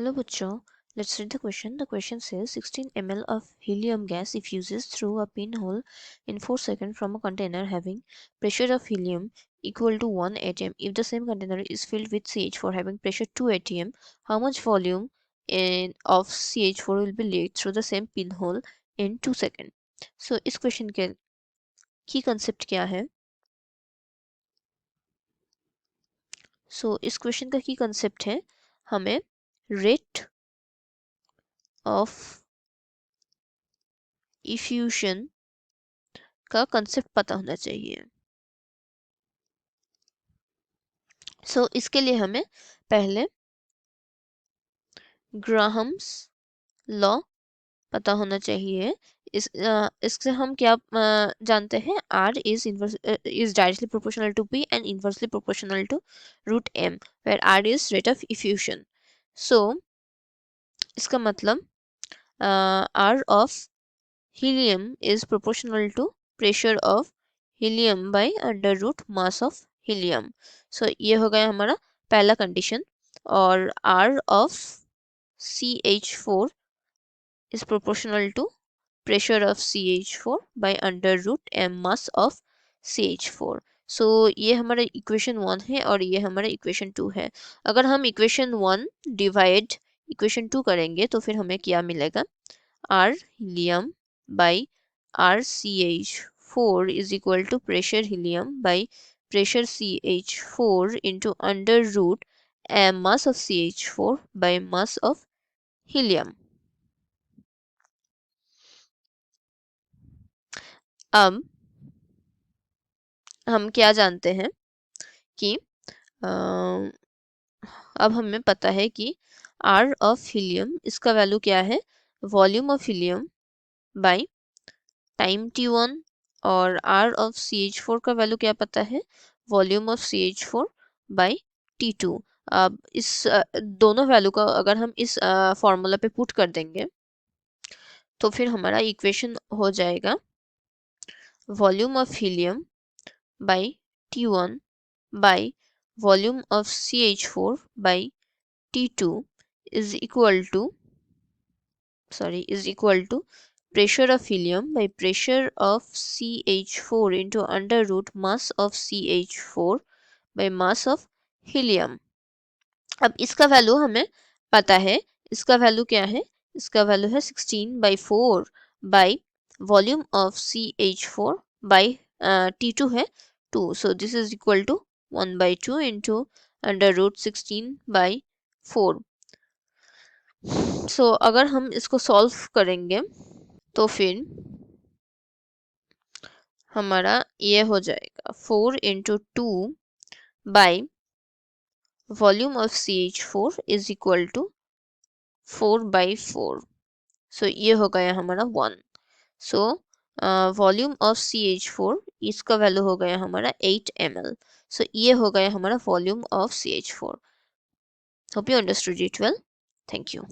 Hello bachcho, let's read the question. The question says 16 ml of helium gas diffuses through a pinhole in 4 seconds from a container having pressure of helium equal to 1 atm. If the same container is filled with CH4 having pressure 2 atm, how much volume of CH4 will be leaked through the same pinhole in 2 seconds? So इस question के key concept क्या है? So इस question का key concept है हमें rate of इफ्यूशन का concept पता होना चाहिए। इसके लिए हमें पहले ग्राहम्स लॉ पता होना चाहिए। इससे हम क्या जानते हैं, R is directly proportional to P and inversely proportional to root M, where R is rate of effusion. इसका मतलब R of helium is proportional to pressure of helium by under root mass of helium. ये हो गया हमारा पहला condition. और R of CH4 is proportional to pressure of CH4 by under root m mass of CH4. ये हमारा equation 1 है और ये हमारा इक्वेशन 2 है। अगर हम इक्वेशन 1 डिवाइड इक्वेशन 2 करेंगे तो फिर हमें क्या मिलेगा, R helium by RCH4 is equal to pressure helium by pressure CH4 into under root mass of CH4 by mass of helium. अब हम क्या जानते हैं कि अब हमें पता है कि R ऑफ हीलियम इसका वैल्यू क्या है, volume of helium by time T1, और R ऑफ CH4 का वैल्यू क्या पता है, volume of CH4 bye T2। अब इस दोनों वैल्यू का अगर हम इस फॉर्मूला पे पुट कर देंगे तो फिर हमारा इक्वेशन हो जाएगा volume of helium by T1 by volume of CH4 by T2 is equal to pressure of helium by pressure of CH4 into under root mass of CH4 by mass of helium। अब इसका value हमें पता है, इसका value क्या है, इसका value है 16/4 by volume of CH4 by T2 है 2, so this is equal to 1/2 into under root 16/4। अगर हम इसको सॉल्व करेंगे तो फिर हमारा ये हो जाएगा 4 into 2 by volume of CH4 is equal to 4/4। ये हो गया हमारा 1। वॉल्यूम ऑफ CH4 इसका वैल्यू हो गया हमारा 8 ml। ये हो गया हमारा volume of CH4। Hope you understood it well. Thank you.